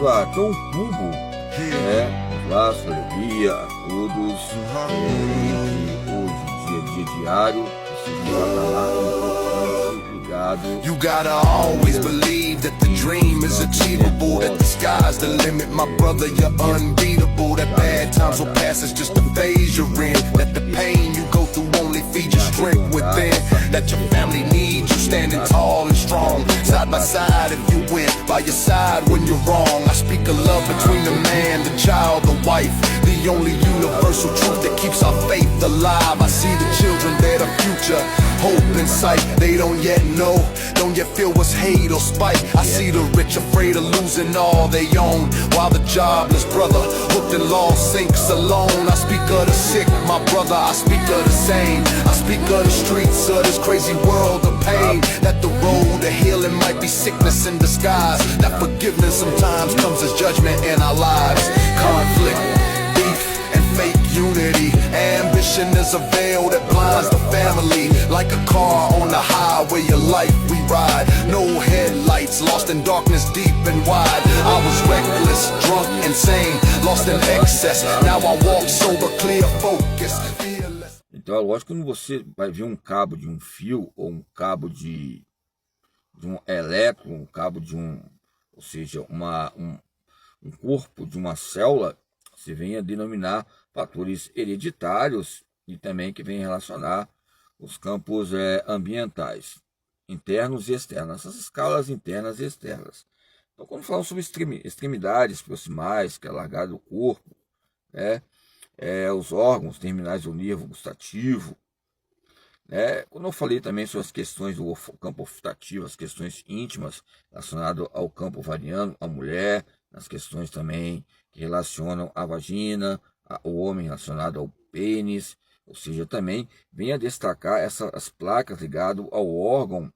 lá. Então, o Cubo, vamos lá, sua alegria a todos. Hoje, dia diário, vocês vão estar lá, importante, ligado. You gotta always believe that the dream is achievable, that the sky's the limit, my brother, you're unbeatable. That bad times will pass, it's just a phase you're in. That the pain you go through only feeds your strength within. That your family needs you standing tall and strong, side by side if you win, by your side when you're wrong. I speak of love between the man, the child, the wife, the only universal truth that keeps our faith alive. I see the children, they're the future, hope in sight. They don't yet know, don't yet feel what's hate or spite. I see the rich afraid of losing all they own, while the jobless brother hooked and lost sinks alone. I speak of the sick, my brother, I speak of the same. I speak of the streets of this crazy world of pain. That the road to healing might be sickness in disguise. That forgiveness sometimes comes as judgment in our lives. Conflict, beef, and fake unity. Ambition is a veil that blinds the family. Like a car on the highway of life we ride. No headlights, lost in darkness deep and wide. I was reckless, drunk, insane, lost in excess. Now I walk sober, clear, focused, fearless. Então é lógico que quando você vai ver um cabo de um fio ou um cabo de um elétron, um cabo de ou seja, um corpo de uma célula, você vem a denominar fatores hereditários e também que vem relacionar os campos ambientais, internos e externos, essas escalas internas e externas. Então, quando falamos sobre extremidades proximais, que é a largada do corpo, os órgãos terminais do nervo gustativo, quando eu falei também sobre as questões do campo olfativo, as questões íntimas relacionadas ao campo ovariano, a mulher, as questões também que relacionam a vagina, o homem relacionado ao pênis, ou seja, também vem a destacar as placas ligadas ao órgão,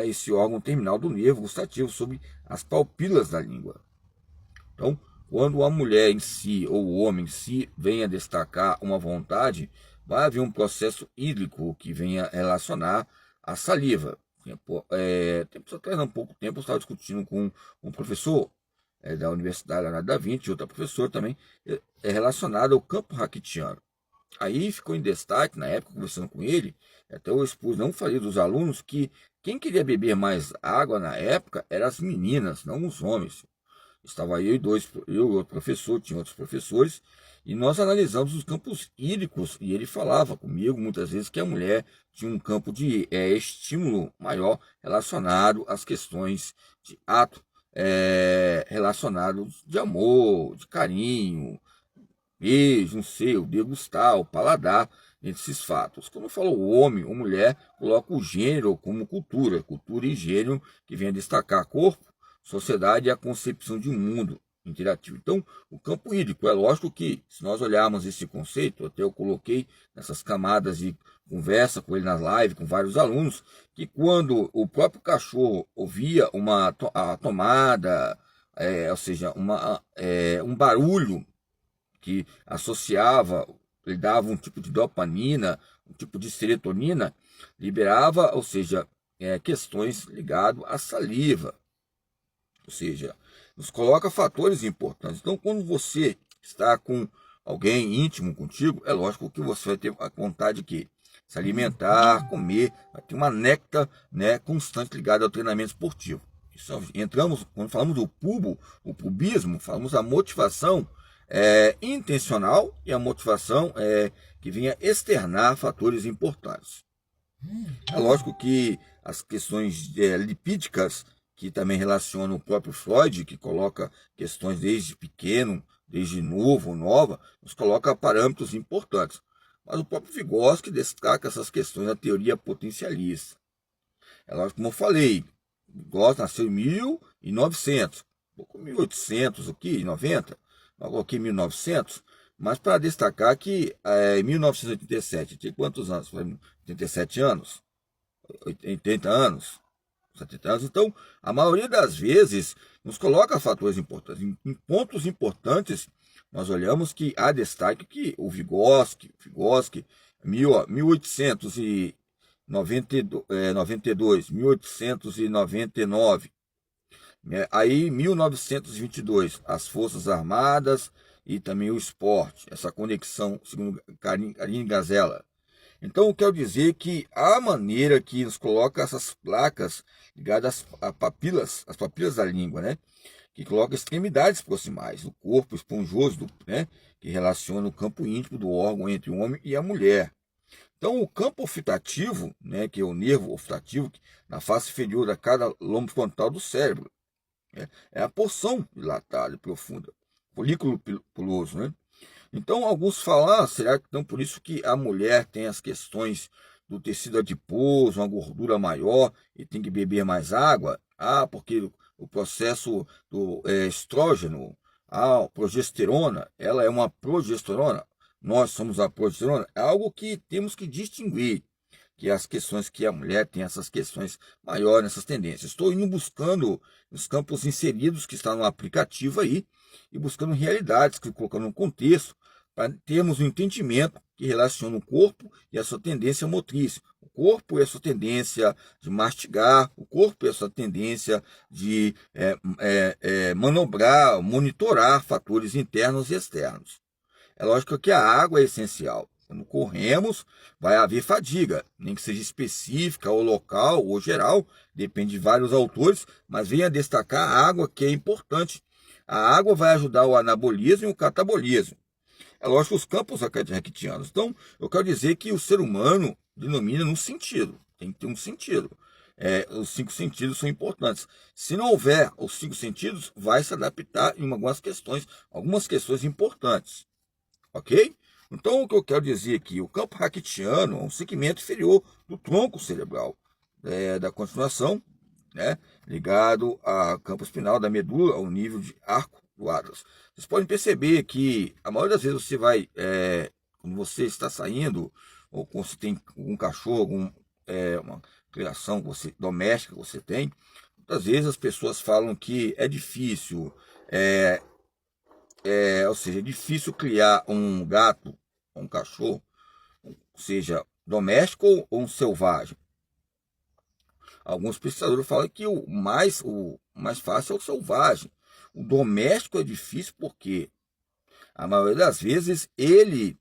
esse órgão terminal do nervo gustativo sobre as papilas da língua. Então, quando a mulher em si, ou o homem em si, vem a destacar uma vontade, vai haver um processo hídrico que venha relacionar a saliva. Há pouco tempo eu estava discutindo com um professor da Universidade Leonardo da Vinci, outra professora também, relacionada ao campo raquitiano. Aí ficou em destaque, na época, conversando com ele, até eu expus, não falei dos alunos, que quem queria beber mais água na época eram as meninas, não os homens. Estava eu e outro professor, tinha outros professores, e nós analisamos os campos hídricos, e ele falava comigo muitas vezes que a mulher tinha um campo de estímulo maior relacionado às questões de ato, relacionados de amor, de carinho, beijo, um seio, degustar, o paladar, entre esses fatos. Quando eu falo homem ou mulher, coloco o gênero como cultura e gênero que vem a destacar corpo, sociedade e a concepção de um mundo interativo. Então, o campo hídrico, é lógico que, se nós olharmos esse conceito, até eu coloquei nessas camadas de conversa com ele nas lives, com vários alunos, que quando o próprio cachorro ouvia a tomada, ou seja, um barulho que associava, ele dava um tipo de dopamina, um tipo de serotonina, liberava, ou seja, questões ligadas à saliva. Ou seja, nos coloca fatores importantes. Então, quando você está com alguém íntimo contigo, é lógico que você vai ter a vontade de se alimentar, comer, vai ter uma néctar constante ligada ao treinamento esportivo. Entramos, quando falamos do o pubismo, falamos da motivação intencional e a motivação que venha externar fatores importantes. É lógico que as questões lipídicas, que também relaciona o próprio Freud, que coloca questões desde pequeno, desde novo, nova, nos coloca parâmetros importantes. Mas o próprio Vygotsky destaca essas questões da teoria potencialista. É lógico, como eu falei, Vygotsky nasceu em 1900, pouco 1800 aqui, 90, eu coloquei 1900, mas para destacar que em 1987, tinha quantos anos? 87 anos? 80 anos? 70 anos. Então, a maioria das vezes nos coloca fatores importantes. Em pontos importantes, nós olhamos que há destaque que o Vygotsky 1892, 1899, Aí, em 1922, as Forças Armadas e também o esporte, essa conexão, segundo Karine Gazella. Então, eu quero dizer que a maneira que nos coloca essas placas ligadas a papilas, as papilas da língua, né? Que coloca extremidades proximais do corpo esponjoso, né? Que relaciona o campo íntimo do órgão entre o homem e a mulher. Então, o campo olfatativo, né? Que é o nervo olfatativo, na face inferior da cada lombo frontal do cérebro, é a porção dilatada e profunda, folículo piloso, né? Então, alguns falam, será que então por isso que a mulher tem as questões do tecido adiposo, uma gordura maior e tem que beber mais água? Porque o processo do estrógeno, a progesterona, ela é uma progesterona, nós somos a progesterona, é algo que temos que distinguir, que as questões que a mulher tem essas questões maiores, nessas tendências. Estou indo buscando os campos inseridos que estão no aplicativo aí, e buscando realidades, que colocando no contexto, para termos um entendimento que relaciona o corpo e a sua tendência motriz. O corpo e a sua tendência de mastigar, o corpo e a sua tendência de manobrar, monitorar fatores internos e externos. É lógico que a água é essencial. Quando corremos, vai haver fadiga, nem que seja específica, ou local, ou geral, depende de vários autores, mas venha destacar a água, que é importante. A água vai ajudar o anabolismo e o catabolismo. É lógico, os campos raquitianos. Então, eu quero dizer que o ser humano denomina num sentido, tem que ter um sentido. Os 5 sentidos são importantes. Se não houver os 5 sentidos, vai se adaptar em algumas questões importantes. Ok? Então, o que eu quero dizer aqui, o campo raquitiano é um segmento inferior do tronco cerebral, da continuação, né, ligado ao campo espinal da medula, ao nível de arco do Atlas. Vocês podem perceber que a maioria das vezes você vai, quando você está saindo, ou quando você tem um cachorro, uma criação doméstica que você tem, muitas vezes as pessoas falam que é difícil, ou seja, é difícil criar um gato, um cachorro, seja doméstico ou um selvagem. Alguns pesquisadores falam que o mais fácil é o selvagem. O doméstico é difícil porque a maioria das vezes ele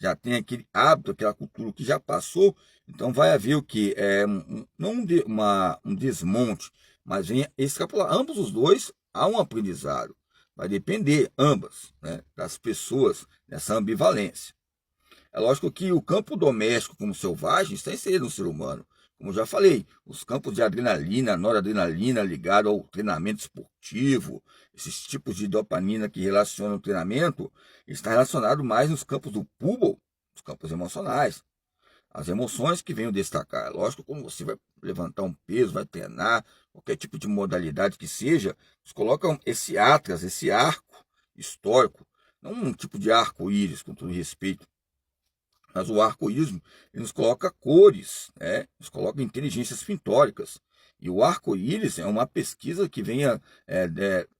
já tem aquele hábito, aquela cultura que já passou, então vai haver o que? Não um desmonte, mas vem escapular. Ambos os dois há um aprendizado. Vai depender, ambas, né, das pessoas, dessa ambivalência. É lógico que o campo doméstico como selvagem está inserido no ser humano. Como já falei, os campos de adrenalina, noradrenalina ligado ao treinamento esportivo, esses tipos de dopamina que relacionam o treinamento, está relacionado mais nos campos do público, nos campos emocionais. As emoções que venham destacar. É lógico, como você vai levantar um peso, vai treinar, qualquer tipo de modalidade que seja, eles colocam esse atlas, esse arco histórico, não um tipo de arco-íris, com todo respeito, mas o arco-íris, ele nos coloca cores, né? Nos coloca inteligências pintóricas. E o arco-íris é uma pesquisa que venha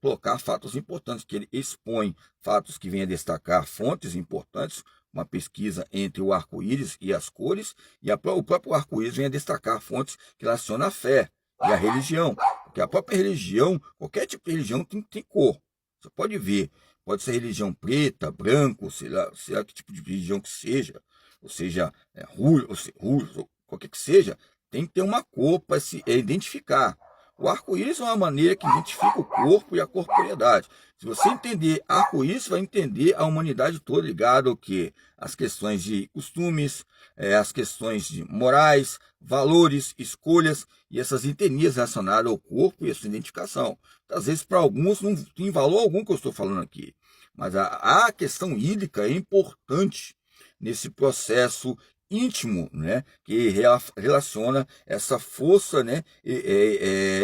colocar fatos importantes, que ele expõe fatos que venham destacar fontes importantes, uma pesquisa entre o arco-íris e as cores, e o próprio arco-íris venha destacar fontes que relacionam a fé e a religião. Porque a própria religião, qualquer tipo de religião tem cor. Você pode ver, pode ser religião preta, branco, sei lá que tipo de religião que seja, ou seja, russo, qualquer que seja, tem que ter uma cor para se identificar. O arco-íris é uma maneira que identifica o corpo e a corporeidade. Se você entender arco-íris, vai entender a humanidade toda ligada ao quê? As questões de costumes, as questões de morais, valores, escolhas e essas etnias relacionadas ao corpo e a sua identificação. Às vezes, para alguns, não tem valor algum que eu estou falando aqui. Mas a questão hídrica é importante nesse processo íntimo, né, que relaciona essa força, né,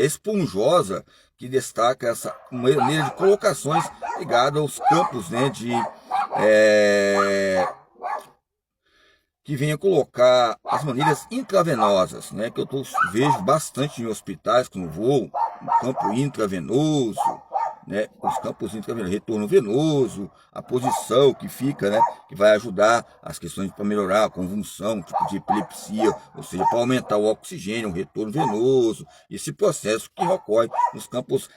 esponjosa que destaca essa maneira de colocações ligada aos campos, né, que venha colocar as maneiras intravenosas, né, que eu vejo bastante em hospitais quando vou, no campo intravenoso, né, os campos intravenosos, retorno venoso, a posição que fica, né, que vai ajudar as questões para melhorar a convulsão, tipo de epilepsia, ou seja, para aumentar o oxigênio, o retorno venoso, esse processo que ocorre nos campos